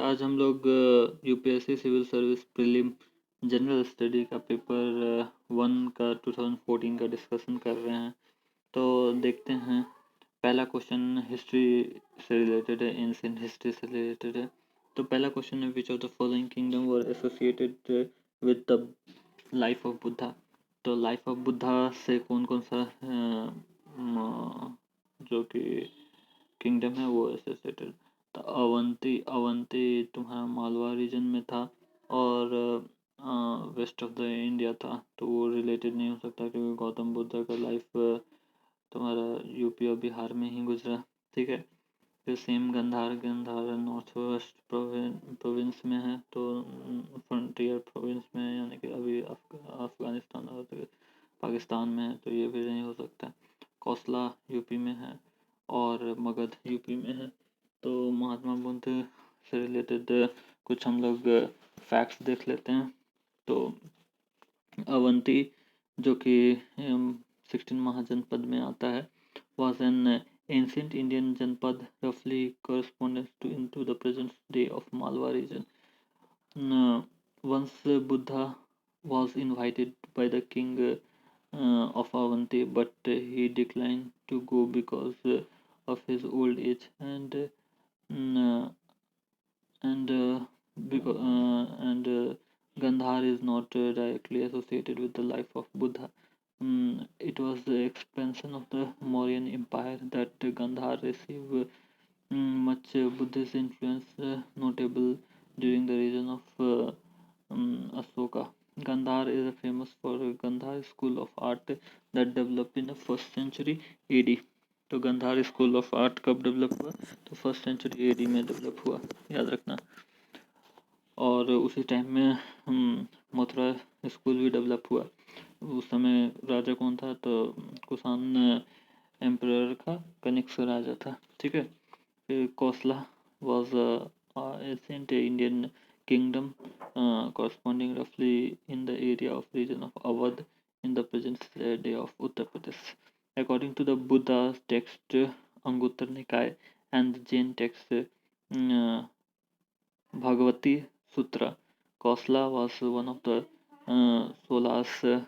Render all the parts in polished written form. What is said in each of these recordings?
आज हम लोग UPSC civil service prelim general study का पेपर 1 का 2014 का डिस्कशन कर रहे हैं। तो देखते हैं, पहला क्वेश्चन हिस्ट्री से रिलेटेड है, एंशिएंट हिस्ट्री से रिलेटेड है। तो पहला क्वेश्चन है, which of the following kingdom were associated with the life of Buddha. तो लाइफ ऑफ बुद्धा से कौन कौन सा जो कि किंगडम है वो एसोसिएटेड। तो अवंती अवंती तुम्हारा मालवा रीजन में था और वेस्ट ऑफ द इंडिया था, तो वो रिलेटेड नहीं हो सकता क्योंकि गौतम बुद्ध का लाइफ तुम्हारा यूपी और बिहार में ही गुजरा। ठीक है, फिर same Gandhar Gandhar north west province में है, तो फ्रंटियर प्रोविंस में है, यानी कि अभी अफगानिस्तान और पाकिस्तान में है, तो ये भी नहीं हो सकता। कौसला यूपी में है और मगध यूपी में है। तो महात्मा बुद्ध से रिलेटेड कुछ हम लोग फैक्ट्स देख लेते हैं। तो अवंती जो कि 16 महाजनपद में आता है, was an ancient Indian janpad roughly corresponding to the present day of Malwa region. Once Buddha was invited by the king of Avanti, but he declined to go because of his old age uh, and because Gandhar is not directly associated with the life of Buddha. It was the expansion of the Mauryan Empire that Gandhar received much Buddhist influence, notable during the region of Asoka. Gandhar is famous for Gandhar School of Art that developed in the 1st century AD. तो Gandhar school of art कब develop हुआ? तो 1st century AD में develop हुआ, याद रखना। और उसी टाइम में मथुरा स्कूल भी डेवलप हुआ। उस समय राजा कौन था? तो कुषाण एम्परर का कनिष्क राजा था। ठीक है, फिर कौसला was ancient Indian kingdom corresponding roughly in the area of region of Awadh in the present day of Uttar Pradesh. According to the Buddha text Anguttara Nikaya and the Jain text Bhagavati Sutra, Kosala was one of the Sola's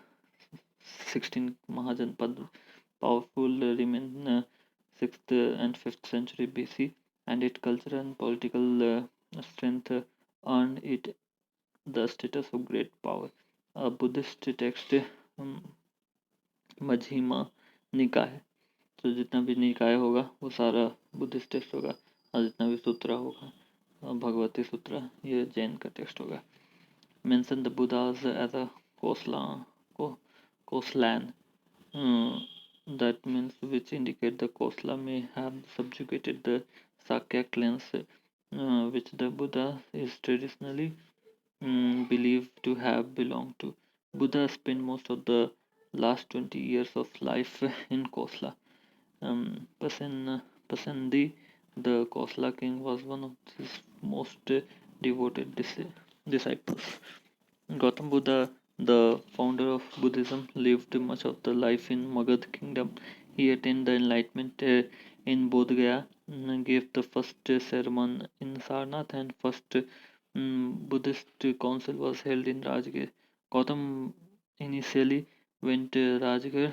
16 Mahajanpad, powerful remain 6th and 5th century BC, and its cultural and political strength earned it the status of great power. A Buddhist text मझीमा निकाय, तो जितना भी निकाय होगा वो सारा Buddhist text होगा, और जितना भी सूत्र होगा भगवती सूत्र ये जैन का टेक्स्ट होगा। Mention the Buddhas as a Kosalan, that means which indicate the Kosala may have subjugated the Sakya clans, which the Buddha is traditionally believed to have belonged to. Buddha spent most of the last 20 years of life in Kosala. Pasandi, the Kosala king, was one of his most devoted disciples. Gautam Buddha, the founder of Buddhism, lived much of the life in Magad kingdom. He attained the enlightenment in Bodh Gaya, gave the first sermon in Sarnath, and first Buddhist council was held in Rajgir. Gautam initially went to Rajgir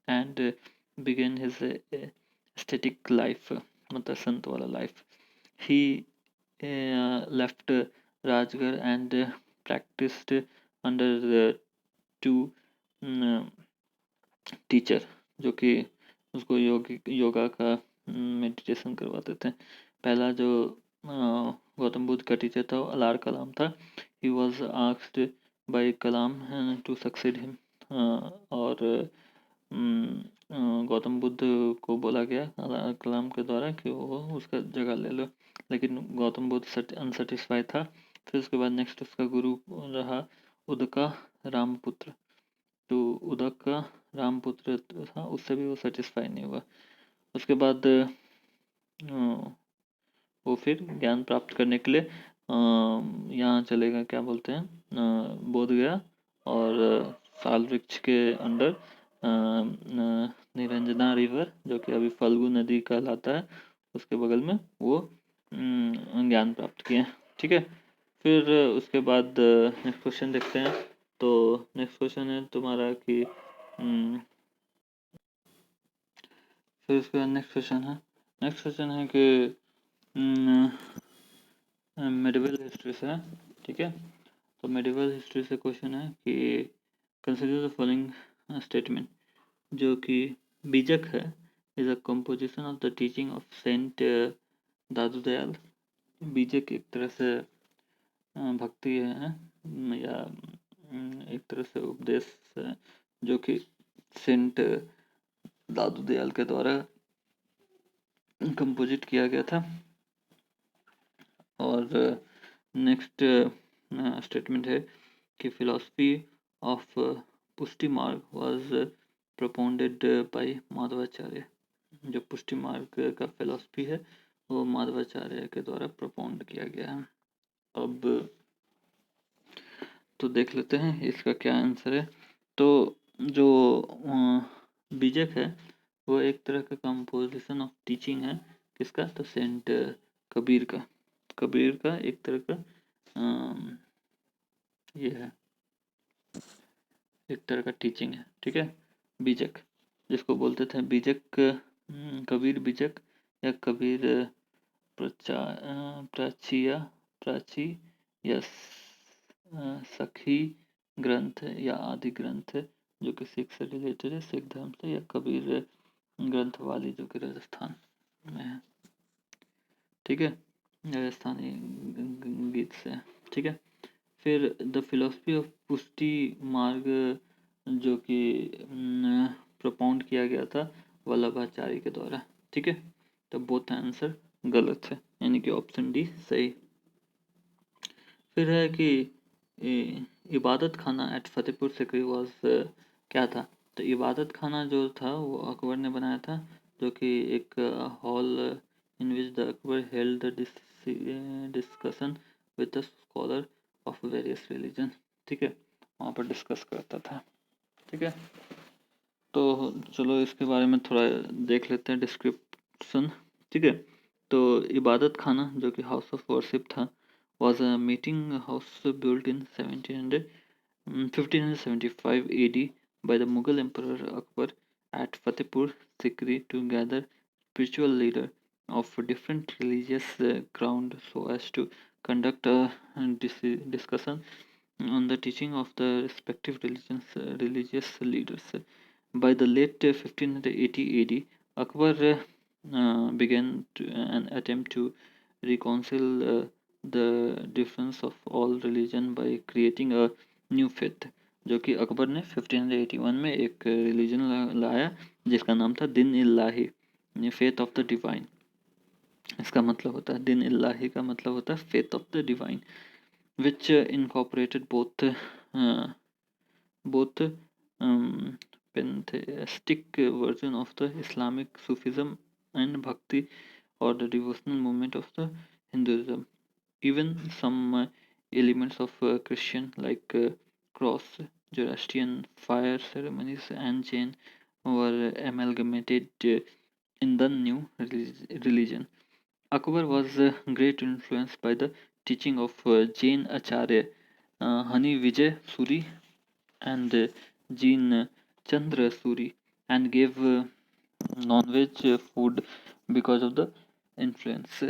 and began his ascetic life, मतलब संत वाला life. He left Rajgir and practiced under the two teacher जो कि उसको योगा का meditation करवाते थे। पहला जो गौतम बुद्ध का टीचर था वो अलार कलाम था। He was asked by Kalam to succeed him, और गौतम बुद्ध को बोला गया अलार कलाम के द्वारा कि वो उसका जगह ले लो, लेकिन गौतम बुद्ध अनसेटिस्फाई था। फिर उसके बाद नेक्स्ट उसका गुरु रहा उदका रामपुत्र। तो उदक का रामपुत्र था, उससे भी वो सेटिस्फाई नहीं हुआ। उसके बाद वो फिर ज्ञान प्राप्त करने के लिए यहाँ चलेगा, क्या बोलते हैं, बोध गया, और साल वृक्ष के अंडर निरंजना रिवर जो कि अभी फल्गु नदी कहलाता है उसके बगल में वो ज्ञान प्राप्त किए। ठीक है। फिर उसके बाद नेक्स्ट क्वेश्चन देखते हैं। तो नेक्स्ट क्वेश्चन है तुम्हारा कि फिर उसके बाद नेक्स्ट क्वेश्चन है कि मेडिवल हिस्ट्री से है, ठीक है। तो मेडिवल हिस्ट्री से क्वेश्चन है कि कंसिडर द फॉलोइंग स्टेटमेंट, जो कि बीजक है, is a composition of the teaching of saint Dadu Dayal. Bijak एक तरह से भक्ति है या एक तरह से उपदेश है, जो कि सेंट दादू दयाल के द्वारा कंपोजिट किया गया था। और नेक्स्ट स्टेटमेंट है कि फिलॉसफी ऑफ पुष्टि मार्ग वाज propounded by माधवाचार्य। जो पुष्टि मार्ग का फिलॉसफी है वो माधवाचार्य के द्वारा propound किया गया है। अब तो देख लेते हैं इसका क्या आंसर है। तो जो बीजक है वो एक तरह का कंपोजिशन ऑफ टीचिंग है, किसका, तो सेंट कबीर का। कबीर का एक तरह का ये है, एक तरह का टीचिंग है, ठीक है। बीजक जिसको बोलते थे बीजक, कबीर बीजक या कबीर प्राचिया प्राची या सखी ग्रंथ या आदि ग्रंथ, जो कि सिख से रिलेटेड है, सिख धर्म से, या कबीर ग्रंथ वाली जो कि राजस्थान में है, ठीक है, राजस्थानी गीत से, ठीक है। फिर द फिलोसफी ऑफ पुष्टि मार्ग जो कि propound किया गया था वल्लभाचार्य के द्वारा, ठीक है। तो बोथ आंसर गलत है, यानी कि ऑप्शन डी सही। फिर है कि इबादत खाना एट फतेहपुर सिकरी वॉज क्या था। तो इबादत खाना जो था वो अकबर ने बनाया था, जो कि एक hall in which the Akbar held the discussion with the scholar of various religion, ठीक है, वहाँ पर डिस्कस करता था, ठीक है। तो चलो इसके बारे में थोड़ा देख लेते हैं डिस्क्रिप्शन, ठीक है। तो इबादत खाना जो कि हाउस ऑफ वर्शिप था was a meeting house built in 1575 AD by the Mughal Emperor Akbar at Fatehpur Sikri to gather spiritual leaders of different religious ground so as to conduct a discussion on the teaching of the respective religious leaders. By the late 1580 AD, Akbar began an attempt to reconcile the difference of all religion by creating a new faith, जो कि अकबर ने 1581 में एक religion लाया जिसका नाम था दिन इल्लाही, फेथ ऑफ द डिवाइन। इसका मतलब होता है, दिन इल्लाही का मतलब होता है faith of the divine, which incorporated both pantheistic version of the Islamic Sufism and Bhakti or the devotional movement of the Hinduism. Even some elements of Christian like cross, Zoroastrian fire ceremonies and Jain were amalgamated in the new religion. Akbar was greatly influenced by the teaching of Jain Acharya Hani Vijay Suri and Jean Chandra Suri, and gave non-veg food because of the influence.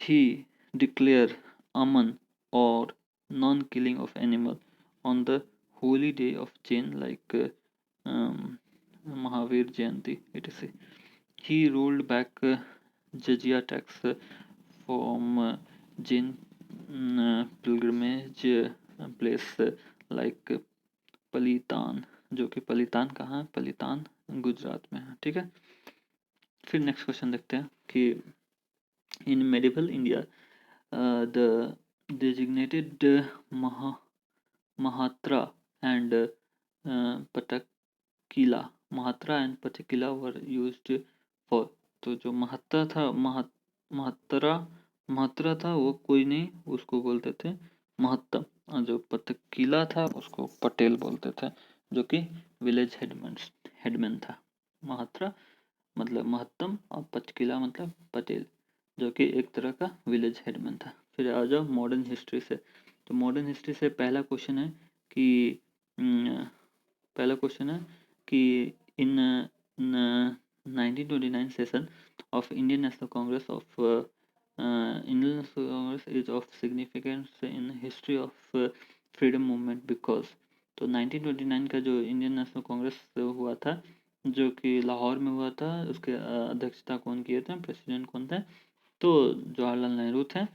He declared Aman or non-killing of animal on the holy day of Jain like Mahavir Jayanti, etc. He rolled back jizya tax from Jain pilgrimage place like पलीतान, जो कि पलीतान कहाँ है, पलीतान गुजरात में है, ठीक है। फिर next question देखते हैं कि in medieval India the designated Mahattara and Pattakila Mahattara and Pattakila were used for. तो जो महत्ता था महत्रा था वो कोई नहीं, उसको बोलते थे महत्तम, और जो पटकीला था उसको पटेल बोलते थे, जो कि विलेज हेडमैन था। महत्रा मतलब महत्तम और पटकीला मतलब पटेल, जो कि एक तरह का विलेज हेडमैन था, फिर आ जाओ मॉडर्न हिस्ट्री से। तो मॉडर्न हिस्ट्री से पहला क्वेश्चन है कि अम, पहला क्वेश्चन है कि इन 1929 session of Indian national Congress of Indian national Congress is of significance in history of freedom movement because. तो 1929 का जो इंडियन नेशनल कांग्रेस हुआ था जो कि लाहौर में हुआ था, उसके अध्यक्षता कौन किए थे, प्रेसिडेंट कौन थे, तो जवाहरलाल नेहरू थे।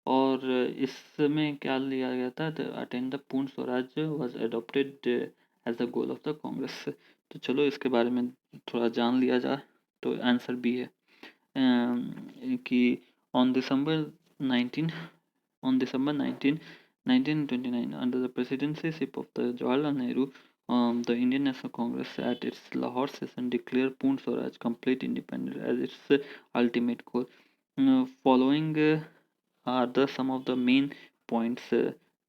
और इसमें क्या लिया गया था, the attain the Purna Swaraj was adopted as the goal of the Congress. तो चलो इसके बारे में थोड़ा जान लिया जाए। तो आंसर बी है कि on December 19 on December 19, 1929, under the presidency of the Jawaharlal Nehru, the Indian National Congress at its Lahore session declared Poon Swaraj complete independence as its ultimate goal. Following are the some of the main points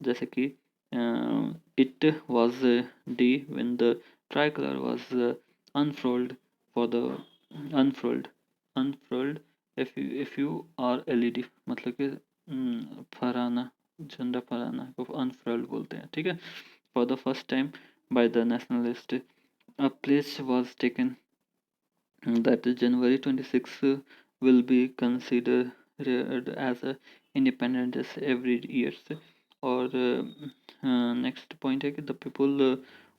जैसे कि it was day when the tricolor was unfurled for the unfurled unfurled if you are LED, मतलब कि फहराना, झंडा फहराना को अनफर्ल्ड बोलते हैं, ठीक है। For the first time by the nationalist a place was taken that January 26 will be considered as a independence every year। और next point है कि the people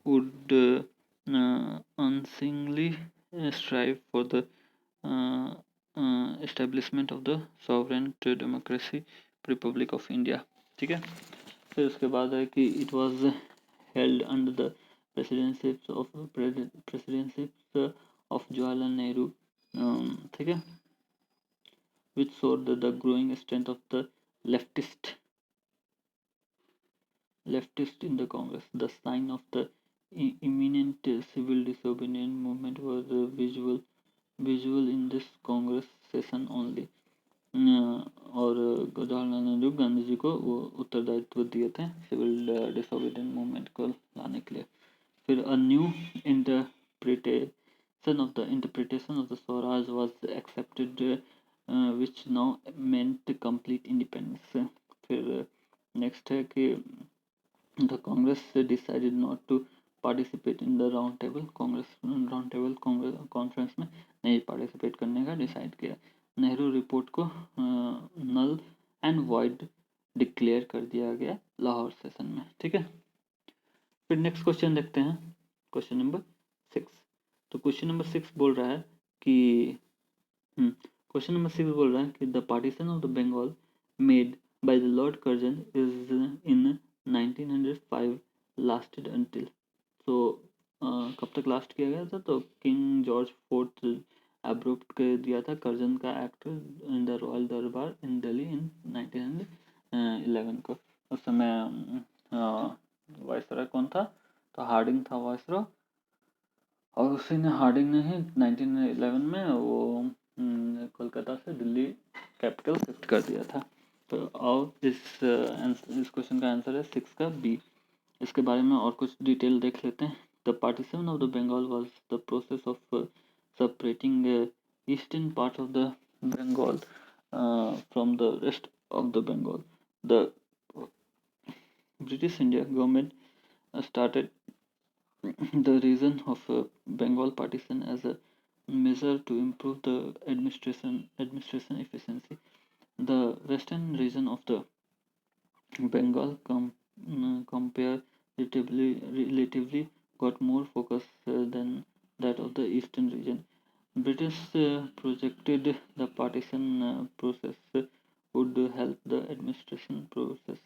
would unsingly strive for the establishment of the sovereign democracy republic of India, ठीक है। फिर उसके बाद है कि it was held under the presidentship of Jawaharlal Nehru, ठीक है, which showed the growing strength of the leftist in the Congress. The sign of the imminent civil disobedience movement was visual in this Congress session only। और जवाहरलाल नेहरू गांधी जी को वो उत्तरदायित्व दिए थे civil disobedient movement को लाने के लिए। फिर a new interpretation of the Swaraj was accepted which now meant complete independence। फिर नेक्स्ट है कि the Congress decided not to participate in the round table conference में नहीं पार्टिसिपेट करने का डिसाइड किया। नेहरू रिपोर्ट को नल एंड वॉइड डिक्लेयर कर दिया गया लाहौर सेशन में, ठीक है। फिर नेक्स्ट क्वेश्चन देखते हैं, क्वेश्चन नंबर 6। तो क्वेश्चन नंबर 6 बोल रहा है कि क्वेश्चन नंबर 6 बोल रहा है कि the partition of the Bengal made by the Lord Curzon is in 1905 lasted until. तो कब तक लास्ट किया गया था, तो किंग जॉर्ज फोर्थ अप्रूव कर दिया था कर्जन का एक्ट इन द रॉयल दरबार इन दिल्ली इन 1911 को। उस समय वायसरॉय कौन था, तो हार्डिंग था वायसरॉय, और उसी ने हार्डिंग ने ही 1911 में वो कोलकाता से दिल्ली कैपिटल शिफ्ट कर दिया था। तो और इस क्वेश्चन का आंसर है 6 का बी। इसके बारे में और कुछ डिटेल देख लेते हैं। The partition of the Bengal was the process of separating eastern part of the Bengal from the rest of the Bengal. The British India government started the reason of Bengal partition as a measure to improve the administration efficiency. The western region of the Bengal relatively got more focus than that of the eastern region. British projected the partition process would help the administration process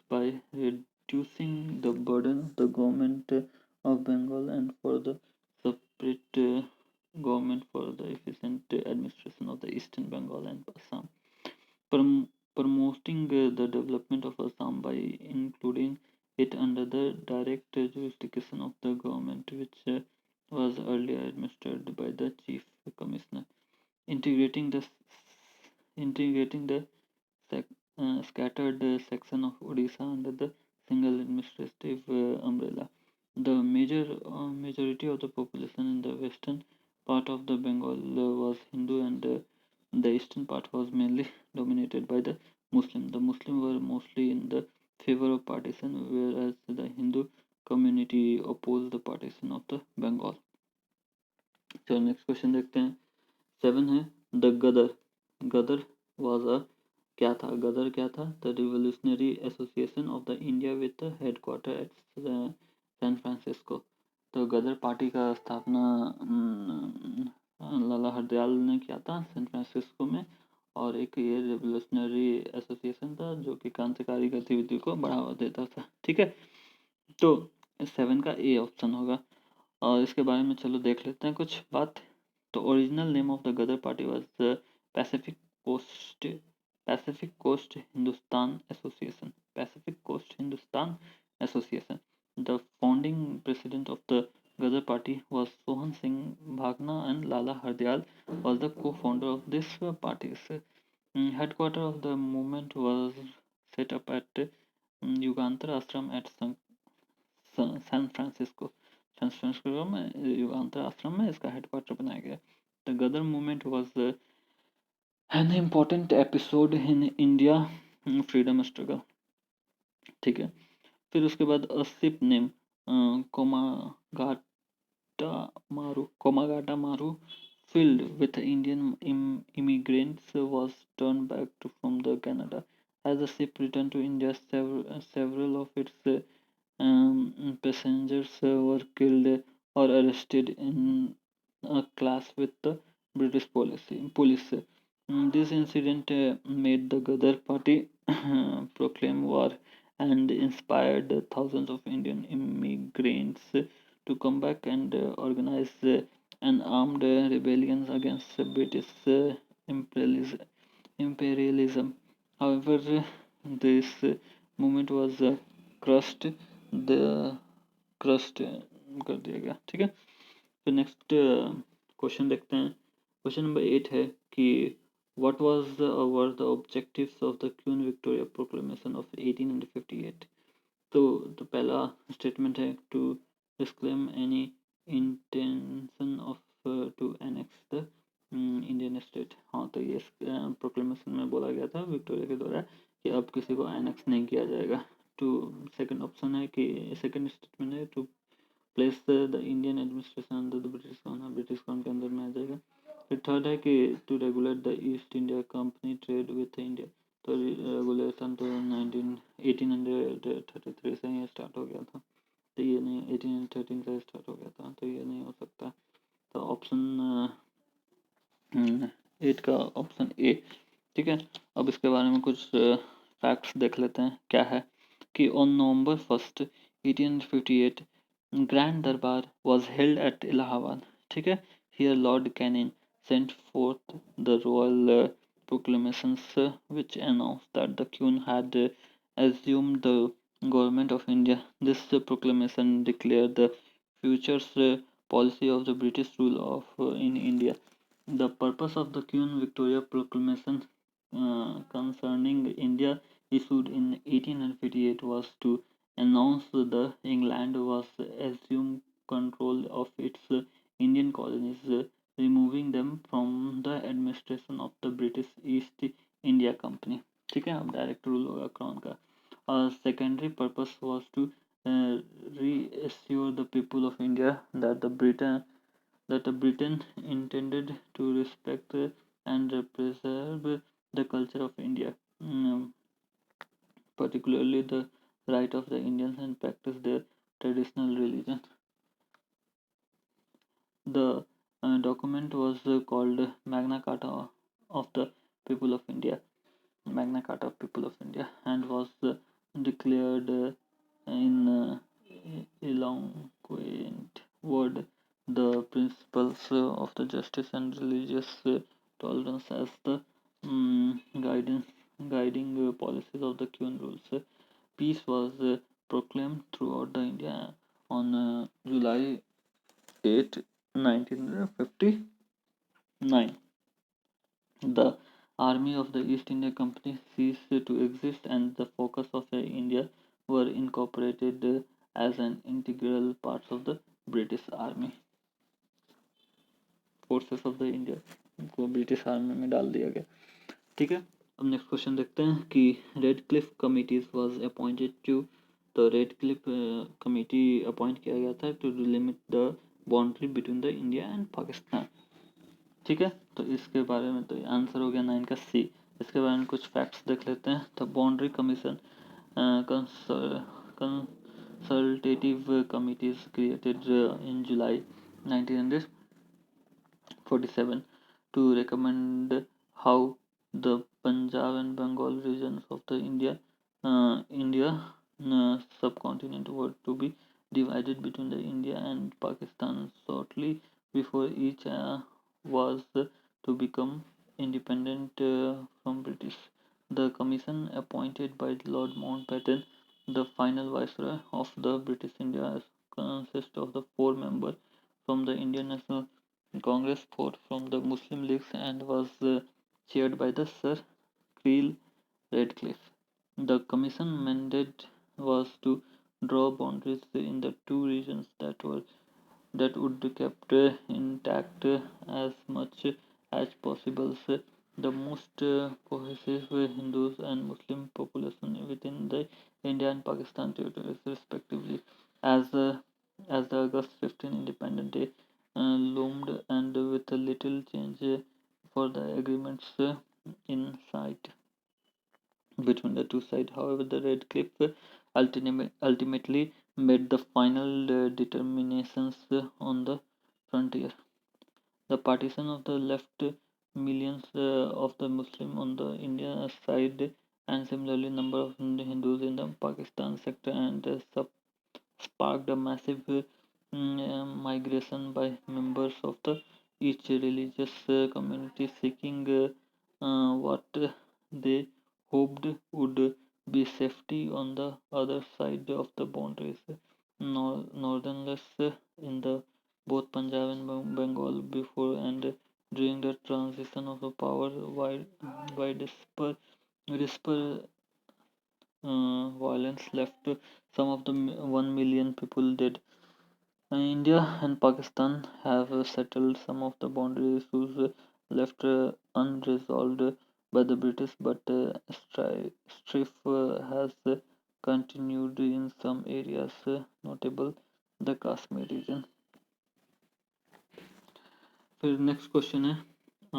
by reducing the burden of the government of Bengal and for the separate government for the efficient administration of the eastern Bengal and Assam. Promoting the development of Assam by including it under the direct jurisdiction of the government, which was earlier administered by the chief commissioner. Integrating the scattered section of Odisha under the single administrative umbrella. The majority of the population in the western part of the Bengal was Hindu and The eastern part was mainly dominated by the Muslim. The Muslim were mostly in the favor of partition, whereas the Hindu community opposed the partition of the Bengal. चलो next question देखते हैं। 7 है the Gadar. Gadar was a क्या था? गदर क्या था? The revolutionary association of the India with headquarter at San Francisco. तो Ghadar party का स्थापना लाला हरदयाल ने किया था सैन फ्रांसिस्को में, और एक ये रिवोल्यूशनरी एसोसिएशन था जो कि क्रांतिकारी गतिविधि को बढ़ावा देता था। ठीक है, तो 7 का ए ऑप्शन होगा। और इसके बारे में चलो देख लेते हैं कुछ बात। तो original name of the Ghadar party was Pacific coast Pacific coast Hindustan association. Pacific coast Hindustan association. The founding president of the Ghadar party was Sohan Singh Bhakna and Lala Hardayal was the co-founder of this party. Headquarter of the movement was set up at Yugantar Ashram at San Francisco. San Francisco में युगांतर आश्रम में इसका हेडक्वार्टर बनाया गया। The Ghadar movement was an important episode in India freedom struggle. ठीक है, फिर उसके बाद अ शिप नेम कोमागाटा मारू filled with Indian immigrants was turned back from the Canada. As the ship returned to India, several of its passengers were killed or arrested in a clash with the British police. This incident made the Ghadar party proclaim war and inspired thousands of Indian immigrants to come back and organize an armed rebellion against British imperialism. However, this movement was crushed the crushed कर दिया गया। ठीक है, तो next question देखते हैं। Question number 8 है कि what was were the objectives of the Queen Victoria proclamation of 1858। तो पहला स्टेटमेंट है to disclaim any intention of to annex the Indian state. हाँ, तो ये प्रोक्लेमेशन में बोला गया था विक्टोरिया के द्वारा कि अब किसी को एनेक्स नहीं किया जाएगा। टू सेकंड ऑप्शन है कि सेकंड स्टेटमेंट है to place the Indian administration under the British crown. British crown के अंदर में आ जाएगा। फिर थर्ड है कि to regulate the East India Company trade with India. तो रेगुलेशन तो 1833 से ही स्टार्ट हो गया था, तो ये नहीं, 1813 से स्टार्ट हो गया था, तो ये नहीं हो सकता। तो ऑप्शन 8 का ऑप्शन ए। ठीक है, अब इसके बारे में कुछ फैक्ट्स देख लेते हैं। क्या है कि ऑन नवंबर 1 1858 ग्रैंड दरबार was held at इलाहाबाद। ठीक है, here Lord Canning sent forth the royal proclamations which announced that the Queen had assumed the government of India. This proclamation declared the future policy of the British rule of in India. The purpose of the Queen Victoria Proclamation concerning India issued in 1858 was to announce that England was assumed control of its Indian colonies, removing them from the administration of the British East India Company. ठीक है, अब direct rule होगा crown का। और secondary purpose was to reassure the people of India that Britain intended to respect and preserve the culture of India, particularly the right of the Indians and practice their traditional religion. The document was called Magna Carta of the People of India, Magna Carta of People of India, and was declared in eloquent word the principles of the justice and religious tolerance as the guiding policies of the Queen rules. Peace was proclaimed throughout the India on July 8, 1959. The army of the East India Company ceased to exist and the focus of India were incorporated as an integral part of the British Army forces of the India. को British army में डाल दिया गया। ठीक है, अब next question देखते हैं कि Radcliffe committees was appointed to, तो रेड क्लिफ कमेटी अपॉइंट किया गया था to limit the boundary between the India and Pakistan. ठीक है, तो इसके बारे में तो आंसर हो गया 9 का सी। इसके बारे में कुछ फैक्ट्स देख लेते हैं। तो boundary commission consultative committees created in July 1947 to recommend how the Punjab and Bengal regions of the India subcontinent were to be divided between the India and Pakistan shortly before each was to become independent from British. The commission appointed by Lord Mountbatten, the final viceroy of the British India, consists of the 4 members from the Indian National Congress, 4 from the Muslim Leagues, and was chaired by the Sir Creel Radcliffe. The commission mandate was to draw boundaries in the 2 regions that would be kept intact as much as possible. The most cohesive Hindus and Muslim population within the India and Pakistan territories, respectively, as uh, as the August 15 Independent Day loomed, and with a little change for the agreements in sight between the two sides. However, the Red Cliff ultimately made the final determinations on the frontier. The partition of the left millions of the Muslim on the Indian side, and similarly number of Hindus in the Pakistan sector, and sparked a massive migration by members of the each religious community seeking what they hoped would be safety on the other side of the boundaries. Northerners in the both Punjab and Bengal before and during the transition of the power whisper violence left some of the 1 million people dead. India and Pakistan have settled some of the boundary issues left unresolved by the British, but strife has continued in some areas, notable the Kashmir region. फिर next question है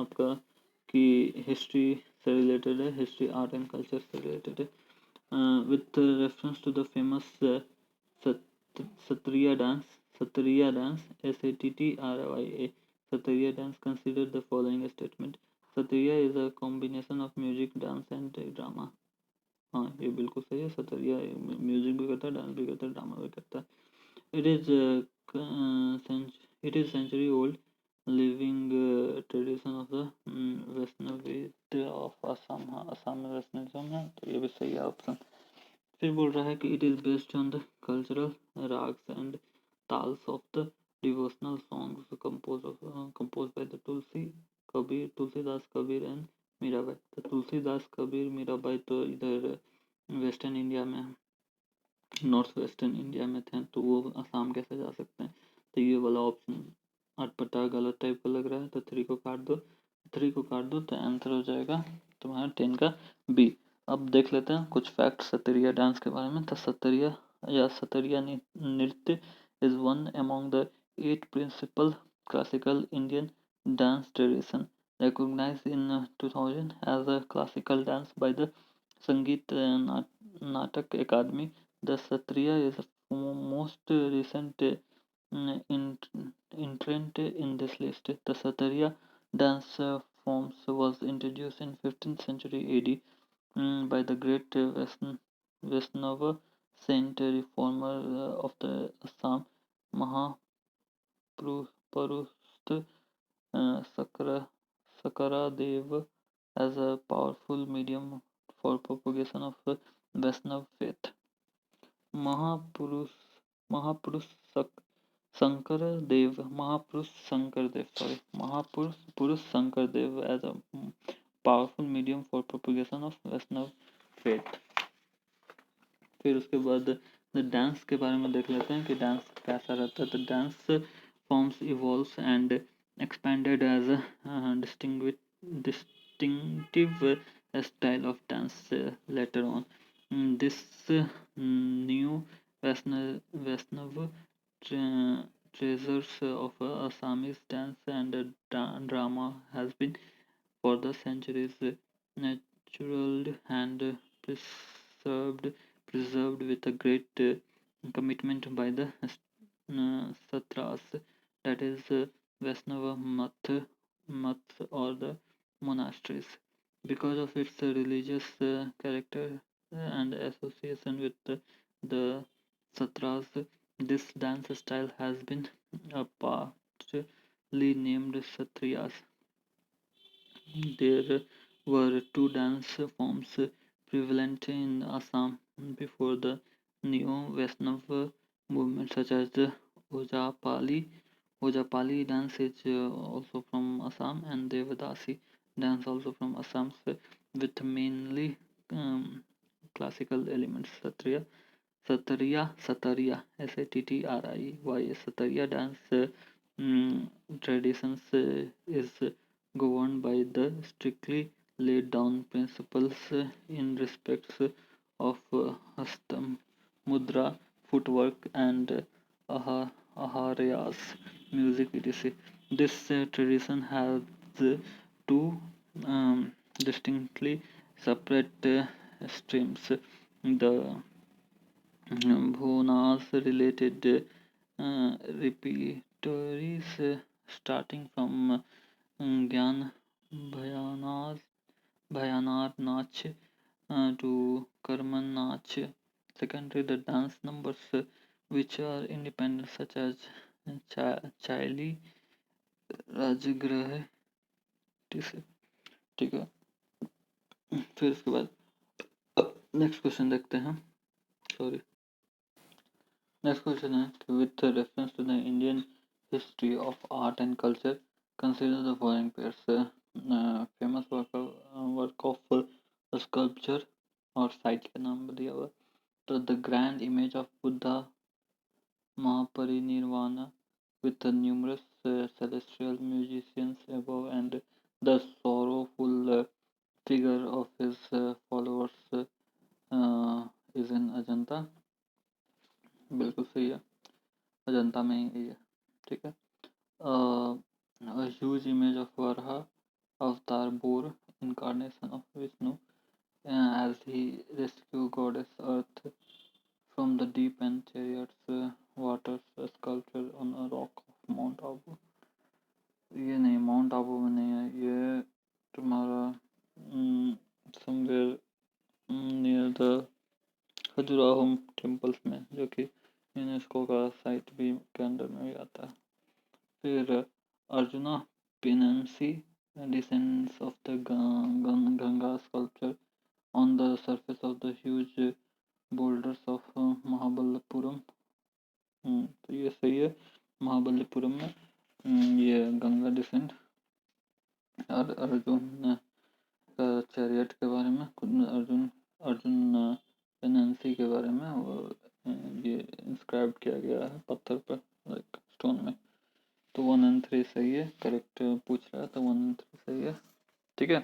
आपका कि history से related है, history art and culture से related है, with reference to the famous Satriya dance, Sattriya, Satriya dance, consider the following statement. Satriya is a combination of music, dance and drama. हाँ, ये बिल्कुल सही है। सत्रिया म्यूजिक भी करता है, डांस भी करता है, ड्रामा भी करता है। It is century old living tradition of the Vaishnavite of Assam. हाँ, असम में वैष्णविज्म है, तो ये भी सही है ऑप्शन। फिर बोल रहा है कि it is based on the cultural ragas and talas of the devotional songs composed by the Tulsidas Kabir and Mirabai. तो तुलसीदास कबीर मीराबाई तो इधर वेस्टर्न इंडिया में, नॉर्थ वेस्टर्न इंडिया में थे, तो वो असम कैसे जा सकते हैं। तो ये वाला ऑप्शन अटपटा गलत टाइप का लग रहा है, तो 3 को काट दो, तो आंसर हो जाएगा तुम्हारा 10 का बी। अब देख लेते हैं कुछ फैक्ट सत्रिया डांस के बारे में। तो Sattriya Nritya is one among the 8 principal classical Indian dance tradition recognized in 2000 as a classical dance by the Sangeet Natak Academy. The Satriya is the most recent entrant in this list. The Satriya dance forms was introduced in 15th century AD by the great Vaishnava saint reformer of the Assam, Mahapurush Sakaradev, as a powerful medium for propagation of Vaishnava faith. Mahapurush Mahapurush Shankar Dev as a powerful medium for propagation of Vaishnava faith. फिर उसके बाद dance के बारे में देख लेते हैं कि डांस कैसा रहता है। तो dance forms evolves and expanded as a distinctive style of dance later on. This new Vaishnav treasures of Assamese dance and drama has been for the centuries natural and preserved preserved with a great commitment by the satras, that is Vaishnava math or the monasteries. Because of its religious character and association with the satras, this dance style has been aptly named Satriyas. There were two dance forms prevalent in Assam before the new Vaishnava movement, such as the Ojapali. Ojapali dance is also from Assam, and Devadasi dance also from Assam, with mainly um, classical elements. Satariya, Sattriya, Satariya dance traditions is governed by the strictly laid down principles in respects of hastam, mudra, footwork, and aharyas, music, etc. This tradition has two distinctly separate streams. The Bhunas related repertories starting from Gyan Bhayanas, Bhayanar Nach to Karman Nach. Secondary, the dance numbers which are independent, such as Chaili, Rajgrah, ठीक है. फिर उसके बाद next question देखते हैं. Sorry. Next question है कि with reference to the Indian history of art and culture, consider the following pairs. Famous work of sculpture और साइट का नाम दिया हुआ. तो the grand image of Buddha Mahaparinirvana with the numerous celestial musicians above and the sorrowful figure of his followers is in Ajanta. बिल्कुल सही है. अजंता में ही है. ठीक है. A huge image of Varaha avatar bore incarnation of Vishnu as he rescued goddess Earth from the deep and chariots waters, a sculpture on a rock of Mount Abu. ये नहीं, mount Abu में नहीं है ये. तुम्हारा somewhere near the Khajuraho temples में, जो कि यूनेस्को का साइट भी के अंडर में भी आता है. फिर arjuna पेनेंसी descends of the Ganga sculpture on the surface of the huge boulders of Mahabalipuram. तो ये सही है. महाबलीपुरम में ये गंगा डिसेंड. और अर्जुन चैरियट के बारे में अर्जुन अर्जुन पेनेंसी के बारे में वो ये इंस्क्राइब किया गया है पत्थर पर, लाइक स्टोन में. तो 1 and 3 सही है. करेक्ट पूछ रहा है तो 1 and 3 सही है. ठीक है.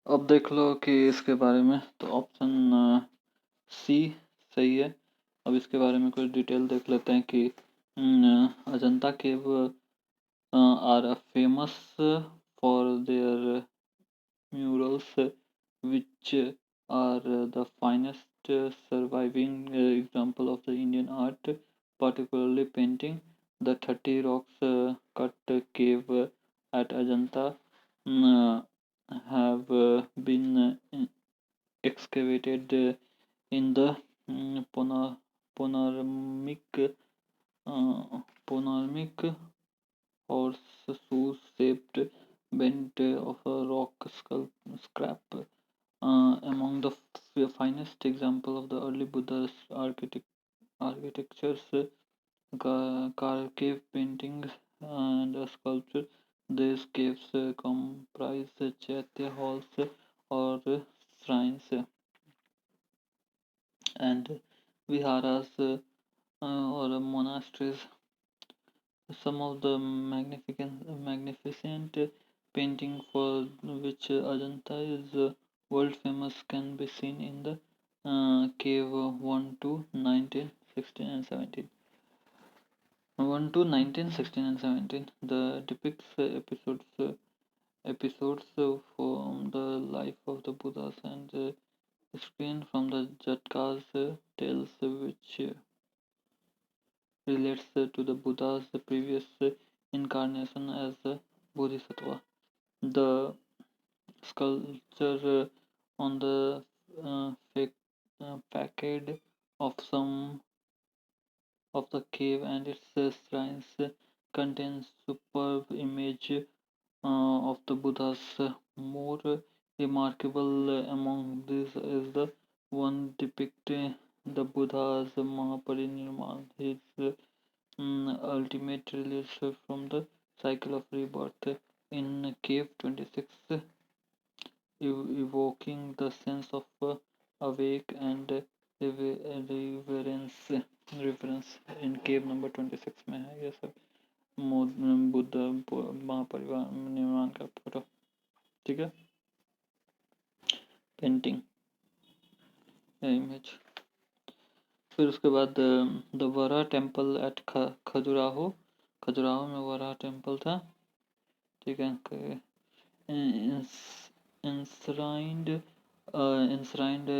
अब देख लो कि इसके बारे में, तो ऑप्शन सी सही है. अब इसके बारे में कुछ डिटेल देख लेते हैं कि Ajanta cave are famous for their murals which are the finest surviving example of the Indian art, particularly painting. The 30 rocks cut cave at Ajanta have been excavated in the panoramic panoramic horseshoe-shaped bent of a rock scrap. Among the finest example of the early Buddhist architectures, cave paintings, and sculpture. These caves comprise chaitya halls or shrines and viharas or monasteries. some of the magnificent painting for which Ajanta is world famous can be seen in the cave 1 to 19, 16 and 17. 1 to 19, 16 and 17. The depicts episodes from the life of the Buddhas and screen from the Jatkas tales which relates to the Buddha's previous incarnation as a Bodhisattva. The sculpture on the facade of some of the cave and its shrines contains superb image of the Buddhas. More remarkable among these is the one depicting the Buddha's Mahaparinirvan, his ultimate release from the cycle of rebirth in Cave 26, evoking the sense of awake and reverence reference in cave number 26 में है ये सब बुद्ध महापरिवार निर्माण का photo ठीक है painting image फिर उसके बाद द वरा टेम्पल एट खजुराहो में वरा टेम्पल था ठीक है enshrined a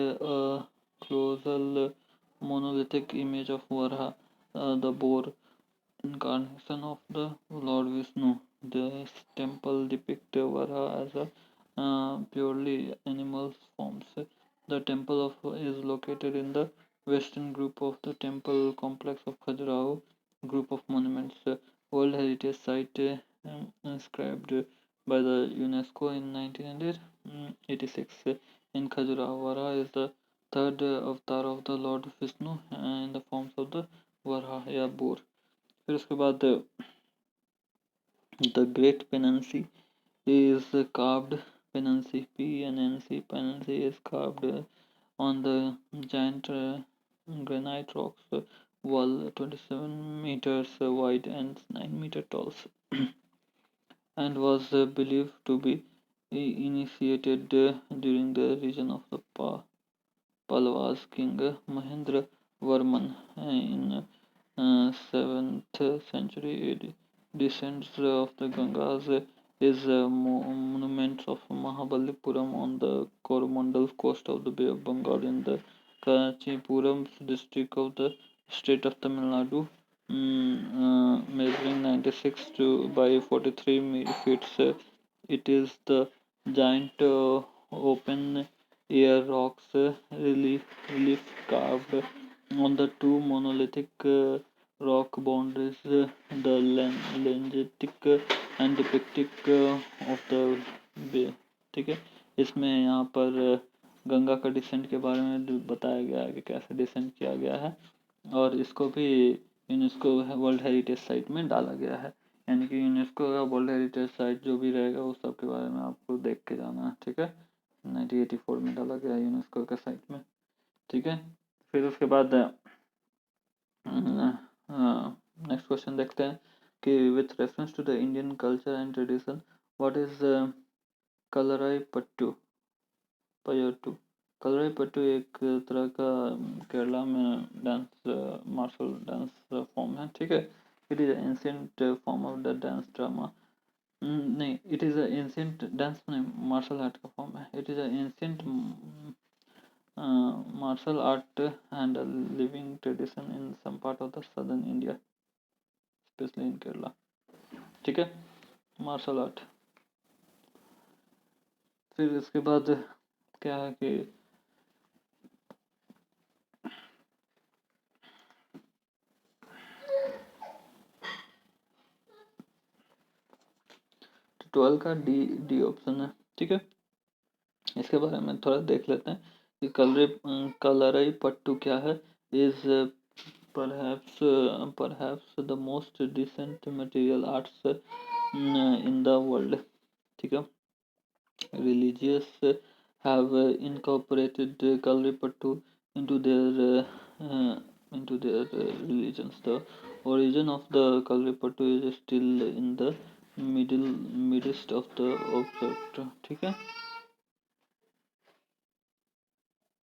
colossal monolithic image of Varaha, the boar incarnation of the Lord Vishnu. This temple depicts Varaha as a purely animal forms. The temple is located in the western group of the temple complex of Khajuraho group of monuments, World Heritage Site inscribed by the UNESCO in 1986. In Khajuraho, Varaha is the third avatar of the Lord Vishnu in the forms of the Varaha या bore. फिर उसके बाद the Great Penancy is carved. Penancy is carved on the giant granite rocks wall 27 meters wide and 9 meters tall and was believed to be initiated during the region of the Palwas king Mahendra Varman in 7th century AD. Descents of the Gangas is monuments of Mahabalipuram on the Coromandel coast of the Bay of Bengal in the Kanchipuram district of the state of Tamil Nadu, measuring 96 by 43 feet. It is the giant open air rocks relief carved on the two monolithic rock boundaries, the lengitic and depictic of the bay. ठीक है इसमें यहाँ पर गंगा का decent के बारे में बताया गया है कि कैसे डिसेंट किया गया है और इसको भी यूनेस्को वर्ल्ड हेरिटेज साइट में डाला गया है यानी कि यूनेस्को का वर्ल्ड हेरिटेज साइट जो भी रहेगा उस सब के बारे में आपको देख के जाना है ठीक है 1984 में डाला गया है यूनेस्को के साइट में ठीक है फिर उसके बाद नेक्स्ट क्वेश्चन देखते हैं कि with reference to the Indian culture and tradition what is Kalaripayattu Kalaripayattu एक तरह का केरला में डांस मार्शल डांस फॉर्म है ठीक है it is ancient form of the dance drama नहीं इट इज एंशिएंट डांस नहीं मार्शल आर्ट का फॉर्म है it is ancient martial art and a living tradition in some part of the southern India, especially in Kerala. ठीक है martial art फिर इसके बाद क्या है कि ट्वेल्व का डी ऑप्शन है ठीक है इसके बारे में थोड़ा देख लेते हैं कि कलरई पट्टू क्या है is perhaps the most decent material arts in the world ठीक है religious have incorporated Kalripattu into their religions. The origin of the Kalripattu is still in the middle midst of the object. ठीक है.